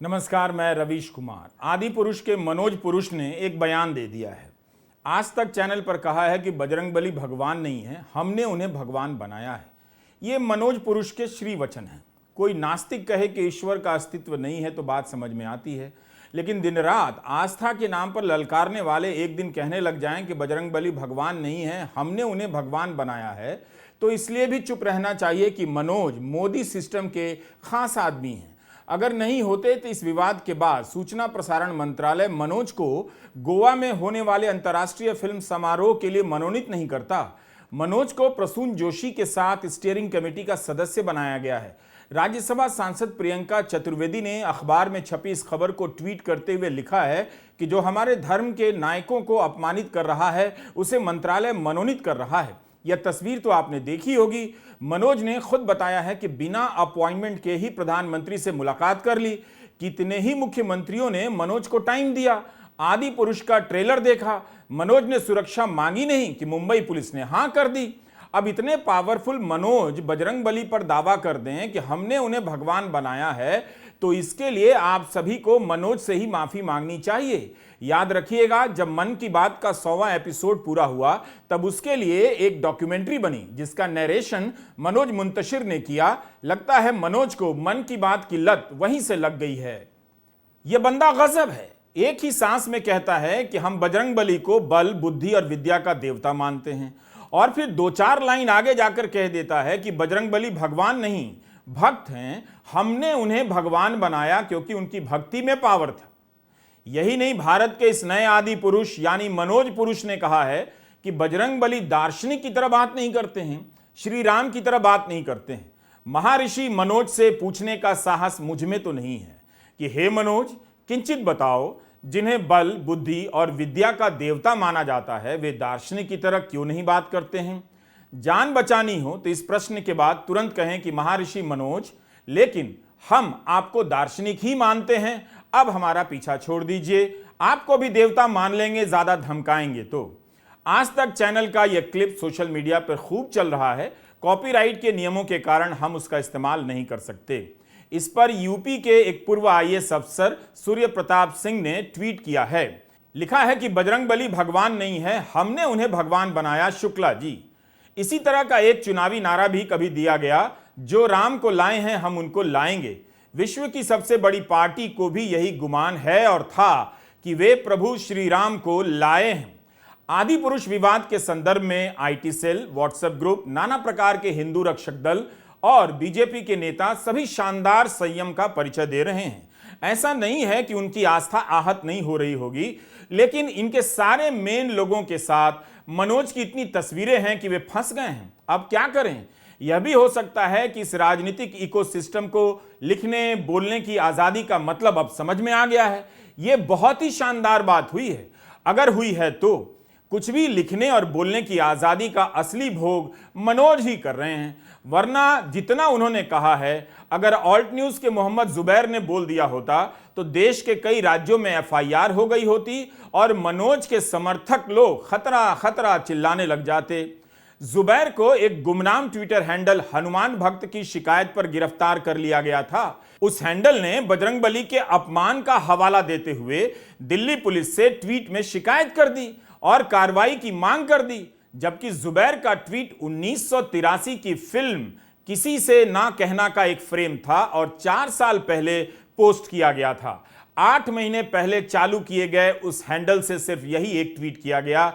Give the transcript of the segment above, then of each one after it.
नमस्कार, मैं रवीश कुमार। आदि पुरुष के मनोज पुरुष ने एक बयान दे दिया है। आज तक चैनल पर कहा है कि बजरंगबली भगवान नहीं है, हमने उन्हें भगवान बनाया है। ये मनोज पुरुष के श्री वचन हैं। कोई नास्तिक कहे कि ईश्वर का अस्तित्व नहीं है तो बात समझ में आती है, लेकिन दिन रात आस्था के नाम पर ललकारने वाले एक दिन कहने लग जाएं कि बजरंगबली भगवान नहीं है, हमने उन्हें भगवान बनाया है, तो इसलिए भी चुप रहना चाहिए कि मनोज मोदी सिस्टम के खास आदमी हैं। अगर नहीं होते तो इस विवाद के बाद सूचना प्रसारण मंत्रालय मनोज को गोवा में होने वाले अंतर्राष्ट्रीय फिल्म समारोह के लिए मनोनीत नहीं करता। मनोज को प्रसून जोशी के साथ स्टीयरिंग कमेटी का सदस्य बनाया गया है। राज्यसभा सांसद प्रियंका चतुर्वेदी ने अखबार में छपी इस खबर को ट्वीट करते हुए लिखा है कि जो हमारे धर्म के नायकों को अपमानित कर रहा है उसे मंत्रालय मनोनीत कर रहा है। यह तस्वीर तो आपने देखी होगी। मनोज ने खुद बताया है कि बिना अपॉइंटमेंट के ही प्रधानमंत्री से मुलाकात कर ली। कितने ही मुख्यमंत्रियों ने मनोज को टाइम दिया, आदि पुरुष का ट्रेलर देखा। मनोज ने सुरक्षा मांगी नहीं कि मुंबई पुलिस ने हां कर दी। अब इतने पावरफुल मनोज बजरंगबली पर दावा कर दें कि हमने उन्हें भगवान बनाया है, तो इसके लिए आप सभी को मनोज से ही माफी मांगनी चाहिए। याद रखिएगा, जब मन की बात का 100वां एपिसोड पूरा हुआ तब उसके लिए एक डॉक्यूमेंट्री बनी जिसका नरेशन मनोज मुंतशिर ने किया। लगता है मनोज को मन की बात की लत वहीं से लग गई है। यह बंदा गजब है। एक ही सांस में कहता है कि हम बजरंगबली को बल, बुद्धि और विद्या का देवता मानते हैं, और फिर 2-4 लाइन आगे जाकर कह देता है कि बजरंगबली भगवान नहीं, भक्त हैं, हमने उन्हें भगवान बनाया क्योंकि उनकी भक्ति में पावर था। यही नहीं, भारत के इस नए आदि पुरुष यानी मनोज पुरुष ने कहा है कि बजरंगबली दार्शनिक की तरह बात नहीं करते हैं, श्री राम की तरह बात नहीं करते हैं। महर्षि मनोज से पूछने का साहस मुझ में तो नहीं है कि हे मनोज, किंचित बताओ, जिन्हें बल, बुद्धि और विद्या का देवता माना जाता है वे दार्शनिक की तरह क्यों नहीं बात करते हैं? जान बचानी हो तो इस प्रश्न के बाद तुरंत कहें कि महर्षि मनोज, लेकिन हम आपको दार्शनिक ही मानते हैं, अब हमारा पीछा छोड़ दीजिए, आपको भी देवता मान लेंगे ज्यादा धमकाएंगे तो। आज तक चैनल का यह क्लिप सोशल मीडिया पर खूब चल रहा है। कॉपीराइट के नियमों के कारण हम उसका इस्तेमाल नहीं कर सकते। इस पर यूपी के एक पूर्व आईएएस अफसर सूर्य प्रताप सिंह ने ट्वीट किया है। लिखा है कि बजरंगबली भगवान नहीं है, हमने उन्हें भगवान बनाया, शुक्ला जी। इसी तरह का एक चुनावी नारा भी कभी दिया गया, जो राम को लाए हैं हम उनको लाएंगे। विश्व की सबसे बड़ी पार्टी को भी यही गुमान है और था कि वे प्रभु श्री राम को लाए हैं। आदि पुरुष विवाद के संदर्भ में आईटी सेल, व्हाट्सएप ग्रुप, नाना प्रकार के हिंदू रक्षक दल और बीजेपी के नेता सभी शानदार संयम का परिचय दे रहे हैं। ऐसा नहीं है कि उनकी आस्था आहत नहीं हो रही होगी, लेकिन इनके सारे मेन लोगों के साथ मनोज की इतनी तस्वीरें हैं कि वे फंस गए हैं। अब क्या करें? यह भी हो सकता है कि इस राजनीतिक इकोसिस्टम को लिखने बोलने की आजादी का मतलब अब समझ में आ गया है। यह बहुत ही शानदार बात हुई है। अगर हुई है तो कुछ भी लिखने और बोलने की आजादी का असली भोग मनोज ही कर रहे हैं, वरना जितना उन्होंने कहा है, अगर ऑल्ट न्यूज के मोहम्मद जुबैर ने बोल दिया होता तो देश के कई राज्यों में एफआईआर हो गई होती और मनोज के समर्थक लोग खतरा खतरा चिल्लाने लग जाते। जुबैर को एक गुमनाम ट्विटर हैंडल हनुमान भक्त की शिकायत पर गिरफ्तार कर लिया गया था। उस हैंडल ने बजरंगबली के अपमान का हवाला देते हुए दिल्ली पुलिस से ट्वीट में शिकायत कर दी और कार्रवाई की मांग कर दी, जबकि जुबैर का ट्वीट 1983 की फिल्म किसी से ना कहना का एक फ्रेम था और 4 साल पहले पोस्ट किया गया था। 8 महीने पहले चालू किए गए उस हैंडल से सिर्फ यही एक ट्वीट किया गया,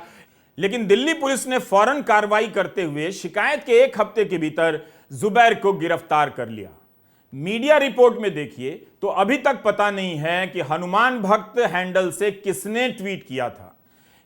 लेकिन दिल्ली पुलिस ने फौरन कार्रवाई करते हुए शिकायत के 1 हफ्ते के भीतर जुबैर को गिरफ्तार कर लिया। मीडिया रिपोर्ट में देखिए तो अभी तक पता नहीं है कि हनुमान भक्त हैंडल से किसने ट्वीट किया था।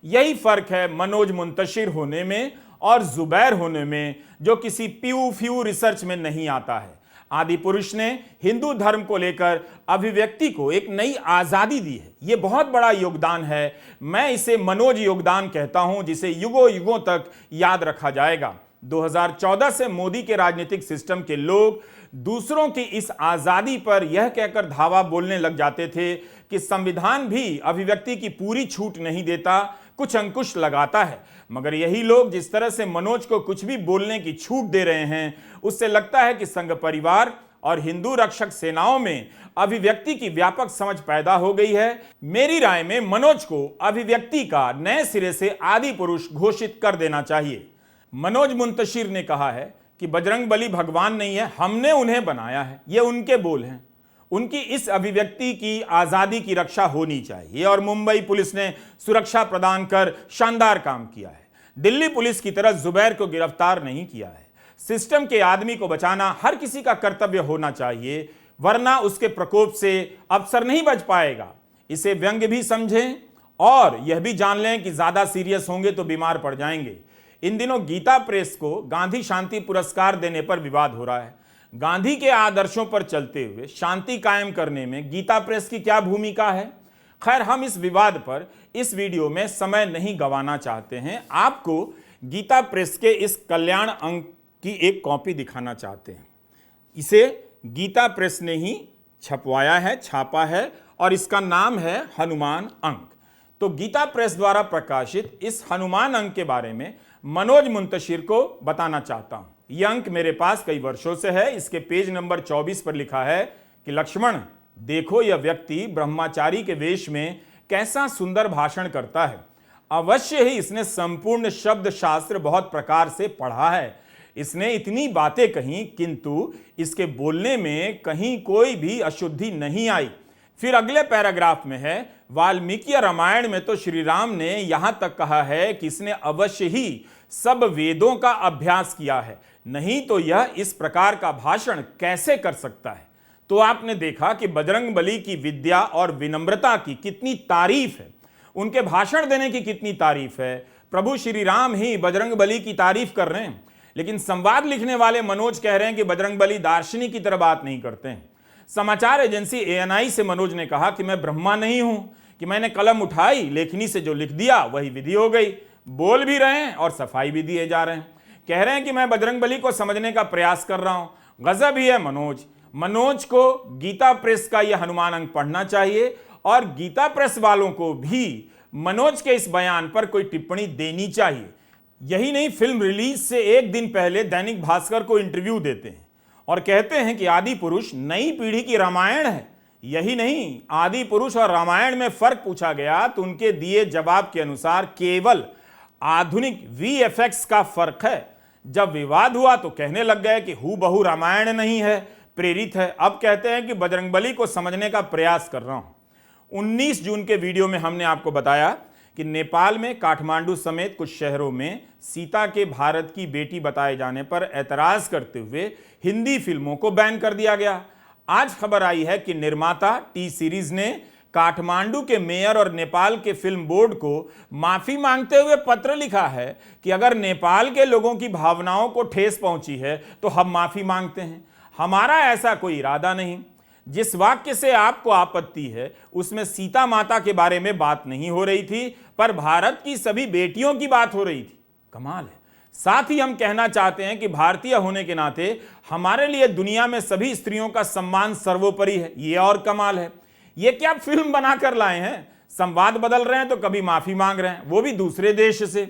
यही फर्क है मनोज मुंतशिर होने में और जुबैर होने में, जो किसी प्यू फ्यू रिसर्च में नहीं आता है। आदि पुरुष ने हिंदू धर्म को लेकर अभिव्यक्ति को एक नई आजादी दी है। यह बहुत बड़ा योगदान है। मैं इसे मनोज योगदान कहता हूं, जिसे युगों युगों तक याद रखा जाएगा। 2014 से मोदी के राजनीतिक सिस्टम के लोग दूसरों की इस आजादी पर यह कहकर धावा बोलने लग जाते थे कि संविधान भी अभिव्यक्ति की पूरी छूट नहीं देता, कुछ अंकुश लगाता है। मगर यही लोग जिस तरह से मनोज को कुछ भी बोलने की छूट दे रहे हैं, उससे लगता है कि संघ परिवार और हिंदू रक्षक सेनाओं में अभिव्यक्ति की व्यापक समझ पैदा हो गई है। मेरी राय में मनोज को अभिव्यक्ति का नए सिरे से आदि पुरुष घोषित कर देना चाहिए। मनोज मुंतशिर ने कहा है कि बजरंगबली भगवान नहीं है, हमने उन्हें बनाया है। ये उनके बोल हैं। उनकी इस अभिव्यक्ति की आजादी की रक्षा होनी चाहिए और मुंबई पुलिस ने सुरक्षा प्रदान कर शानदार काम किया है। दिल्ली पुलिस की तरह जुबैर को गिरफ्तार नहीं किया है। सिस्टम के आदमी को बचाना हर किसी का कर्तव्य होना चाहिए, वरना उसके प्रकोप से अफसर नहीं बच पाएगा। इसे व्यंग्य भी समझें और यह भी जान लें कि ज्यादा सीरियस होंगे तो बीमार पड़ जाएंगे। इन दिनों गीता प्रेस को गांधी शांति पुरस्कार देने पर विवाद हो रहा है। गांधी के आदर्शों पर चलते हुए शांति कायम करने में गीता प्रेस की क्या भूमिका है? खैर, हम इस विवाद पर इस वीडियो में समय नहीं गंवाना चाहते हैं। आपको गीता प्रेस के इस कल्याण अंक की एक कॉपी दिखाना चाहते हैं। इसे गीता प्रेस ने ही छपवाया है, छापा है और इसका नाम है हनुमान अंक। तो गीता प्रेस द्वारा प्रकाशित इस हनुमान अंक के बारे में मनोज मुंतशिर को बताना चाहता हूं। यह अंक मेरे पास कई वर्षों से है। इसके पेज नंबर 24 पर लिखा है कि लक्ष्मण, देखो यह व्यक्ति ब्रह्मचारी के वेश में कैसा सुंदर भाषण करता है। अवश्य ही इसने संपूर्ण शब्द शास्त्र बहुत प्रकार से पढ़ा है। इसने इतनी बातें कही किंतु इसके बोलने में कहीं कोई भी अशुद्धि नहीं आई। फिर अगले पैराग्राफ में है, वाल्मीकि रामायण में तो श्री राम ने यहां तक कहा है कि इसने अवश्य ही सब वेदों का अभ्यास किया है, नहीं तो यह इस प्रकार का भाषण कैसे कर सकता है। तो आपने देखा कि बजरंगबली की विद्या और विनम्रता की कितनी तारीफ है, उनके भाषण देने की कितनी तारीफ है। प्रभु श्री राम ही बजरंगबली की तारीफ कर रहे हैं, लेकिन संवाद लिखने वाले मनोज कह रहे हैं कि बजरंगबली दार्शनिक की तरह बात नहीं करते हैं। समाचार एजेंसी ANI से मनोज ने कहा कि मैं ब्रह्मा नहीं हूं कि मैंने कलम उठाई, लेखनी से जो लिख दिया वही विधि हो गई। बोल भी रहे हैं और सफाई भी दिए जा रहे हैं। कह रहे हैं कि मैं बजरंगबली को समझने का प्रयास कर रहा हूं। गजब ही है मनोज। मनोज को गीता प्रेस का यह हनुमान अंक पढ़ना चाहिए और गीता प्रेस वालों को भी मनोज के इस बयान पर कोई टिप्पणी देनी चाहिए। यही नहीं, फिल्म रिलीज से एक दिन पहले दैनिक भास्कर को इंटरव्यू देते हैं और कहते हैं कि आदि पुरुष नई पीढ़ी की रामायण है। यही नहीं, आदि पुरुष और रामायण में फर्क पूछा गया तो उनके दिए जवाब के अनुसार केवल आधुनिक VFX का फर्क है। जब विवाद हुआ तो कहने लग गए कि हूबहू रामायण नहीं है, प्रेरित है। अब कहते हैं कि बजरंगबली को समझने का प्रयास कर रहा हूं। 19 जून के वीडियो में हमने आपको बताया कि नेपाल में काठमांडू समेत कुछ शहरों में सीता के भारत की बेटी बताए जाने पर ऐतराज करते हुए हिंदी फिल्मों को बैन कर दिया गया। आज खबर आई है कि निर्माता टी सीरीज ने काठमांडू के मेयर और नेपाल के फिल्म बोर्ड को माफी मांगते हुए पत्र लिखा है कि अगर नेपाल के लोगों की भावनाओं को ठेस पहुंची है तो हम माफी मांगते हैं, हमारा ऐसा कोई इरादा नहीं। जिस वाक्य से आपको आपत्ति है उसमें सीता माता के बारे में बात नहीं हो रही थी, पर भारत की सभी बेटियों की बात हो रही थी। कमाल है। साथ ही हम कहना चाहते हैं कि भारतीय होने के नाते हमारे लिए दुनिया में सभी स्त्रियों का सम्मान सर्वोपरि है। ये और कमाल है। ये क्या फिल्म बनाकर लाए हैं? संवाद बदल रहे हैं तो कभी माफी मांग रहे हैं, वो भी दूसरे देश से।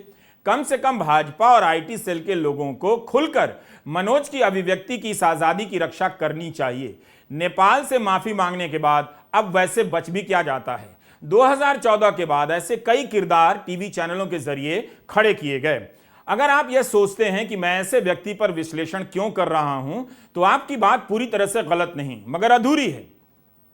कम से भाजपा और IT सेल के लोगों को खुलकर मनोज की अभिव्यक्ति की इस आजादी की रक्षा करनी चाहिए। नेपाल से माफी मांगने के बाद अब वैसे बच भी क्या जाता है। 2014 के बाद ऐसे कई किरदार टीवी चैनलों के जरिए खड़े किए गए। अगर आप यह सोचते हैं कि मैं ऐसे व्यक्ति पर विश्लेषण क्यों कर रहा हूं, तो आपकी बात पूरी तरह से गलत नहीं मगर अधूरी है।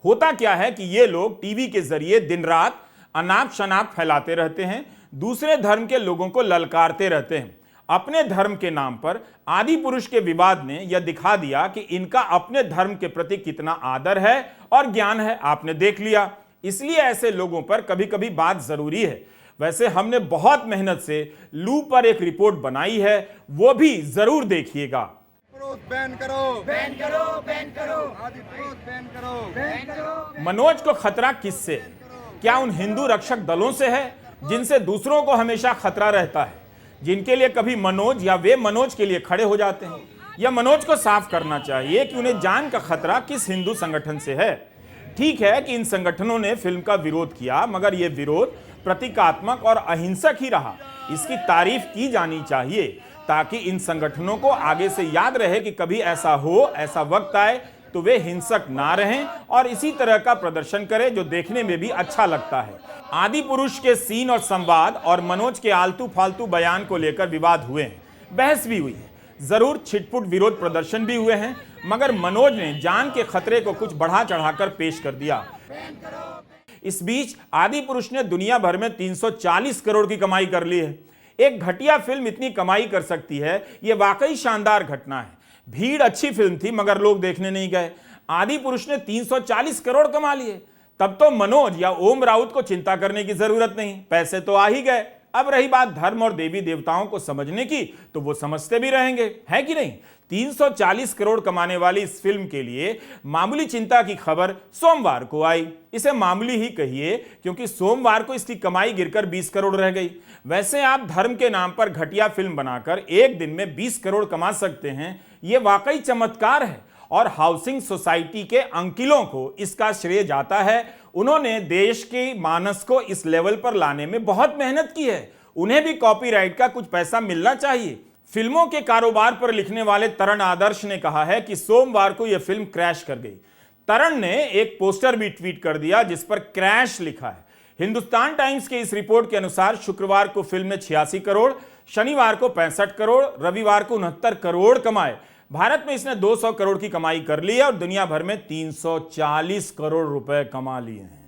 होता क्या है कि ये लोग टीवी के जरिए दिन रात अनाप शनाप फैलाते रहते हैं, दूसरे धर्म के लोगों को ललकारते रहते हैं। अपने धर्म के नाम पर आदि पुरुष के विवाद ने यह दिखा दिया कि इनका अपने धर्म के प्रति कितना आदर है और ज्ञान है, आपने देख लिया। इसलिए ऐसे लोगों पर कभी कभी बात जरूरी है। वैसे हमने बहुत मेहनत से लू पर एक रिपोर्ट बनाई है, वो भी जरूर देखिएगा। बैन करो, बैन करो, बैन करो, आदि पुरुष बैन करो, बैन करो। मनोज को खतरा किससे? क्या उन हिंदू रक्षक दलों से है जिनसे दूसरों को हमेशा खतरा रहता है, जिनके लिए कभी मनोज या वे मनोज के लिए खड़े हो जाते हैं? या मनोज को साफ करना चाहिए कि उन्हें जान का खतरा किस हिंदू संगठन से है। ठीक है कि इन संगठनों ने फिल्म का विरोध किया, मगर यह विरोध प्रतीकात्मक और अहिंसक ही रहा। इसकी तारीफ की जानी चाहिए ताकि इन संगठनों को आगे से याद रहे कि कभी ऐसा हो, ऐसा वक्त आए तो वे हिंसक ना रहें और इसी तरह का प्रदर्शन करें जो देखने में भी अच्छा लगता है। आदि पुरुष के सीन और संवाद और मनोज के आलतू फालतू बयान को लेकर विवाद हुए हैं, बहस भी हुई है, जरूर छिटपुट विरोध प्रदर्शन भी हुए हैं, मगर मनोज ने जान के खतरे को कुछ बढ़ा चढ़ाकर पेश कर दिया। इस बीच आदि पुरुष ने दुनिया भर में 340 करोड़ की कमाई कर ली है। एक घटिया फिल्म इतनी कमाई कर सकती है, यह वाकई शानदार घटना है। भीड़ अच्छी फिल्म थी मगर लोग देखने नहीं गए। आदि पुरुष ने 340 करोड़ कमा लिए, तब तो मनोज या ओम राउत को चिंता करने की जरूरत नहीं, पैसे तो आ ही गए। अब रही बात धर्म और देवी देवताओं को समझने की, तो वो समझते भी रहेंगे, है कि नहीं। 340 करोड़ कमाने वाली इस फिल्म के लिए मामूली चिंता की खबर सोमवार को आई। इसे मामूली ही कहिए क्योंकि सोमवार को इसकी कमाई गिरकर 20 करोड़ रह गई। वैसे आप धर्म के नाम पर घटिया फिल्म बनाकर एक दिन में 20 करोड़ कमा सकते हैं, यह वाकई चमत्कार है और हाउसिंग सोसाइटी के अंकिलों को इसका श्रेय जाता है। उन्होंने देश के मानस को इस लेवल पर लाने में बहुत मेहनत की है, उन्हें भी कॉपीराइट का कुछ पैसा मिलना चाहिए। फिल्मों के कारोबार पर लिखने वाले तरण आदर्श ने कहा है कि सोमवार को यह फिल्म क्रैश कर गई। तरण ने एक पोस्टर भी ट्वीट कर दिया जिस पर क्रैश लिखा है। हिंदुस्तान टाइम्स के इस रिपोर्ट के अनुसार शुक्रवार को फिल्म ने 86 करोड़, शनिवार को 65 करोड़, रविवार को 69 करोड़ कमाए। भारत में इसने 200 करोड़ की कमाई कर ली है और दुनिया भर में 340 करोड़ रुपए कमा लिए हैं।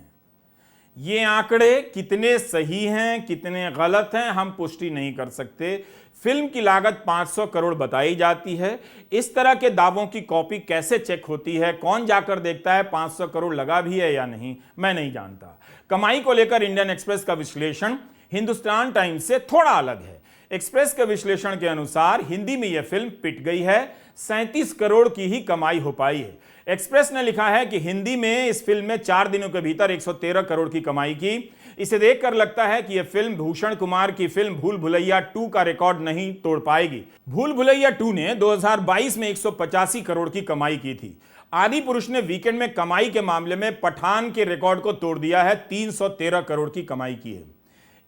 ये आंकड़े कितने सही हैं कितने गलत हैं हम पुष्टि नहीं कर सकते। फिल्म की लागत 500 करोड़ बताई जाती है। इस तरह के दावों की कॉपी कैसे चेक होती है, कौन जाकर देखता है 500 करोड़ लगा भी है या नहीं, मैं नहीं जानता। कमाई को लेकर इंडियन एक्सप्रेस का विश्लेषण हिंदुस्तान टाइम्स से थोड़ा अलग है। एक्सप्रेस के विश्लेषण के अनुसार हिंदी में यह फिल्म पिट गई है, 37 करोड़ की ही कमाई हो पाई है। एक्सप्रेस ने लिखा है कि हिंदी में इस फिल्म में 4 दिनों के भीतर 113 करोड़ की कमाई की। इसे देखकर लगता है कि यह फिल्म भूषण कुमार की फिल्म भूल भुलैया 2 का रिकॉर्ड नहीं तोड़ पाएगी। भूल भुलैया 2 ने 2022 में 185 करोड़ की कमाई की थी। आदि पुरुष ने वीकेंड में कमाई के मामले में पठान के रिकॉर्ड को तोड़ दिया है, 313 करोड़ की कमाई की है।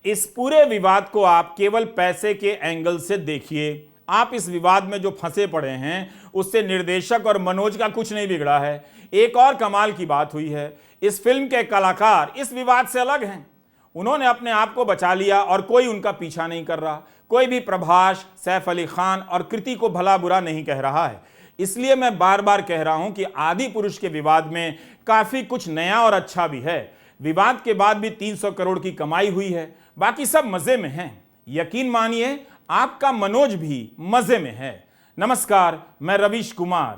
इस पूरे विवाद को आप केवल पैसे के एंगल से देखिए। आप इस विवाद में जो फंसे पड़े हैं उससे निर्देशक और मनोज का कुछ नहीं बिगड़ा है। एक और कमाल की बात हुई है, इस फिल्म के कलाकार इस विवाद से अलग हैं। उन्होंने अपने आप को बचा लिया और कोई उनका पीछा नहीं कर रहा। कोई भी प्रभास, सैफ अली खान और कृति को भला बुरा नहीं कह रहा है। इसलिए मैं बार बार कह रहा हूं कि आदि पुरुष के विवाद में काफी कुछ नया और अच्छा भी है। विवाद के बाद भी 300 करोड़ की कमाई हुई है, बाकी सब मजे में हैं। यकीन मानिए आपका मनोज भी मजे में है। नमस्कार, मैं रवीश कुमार।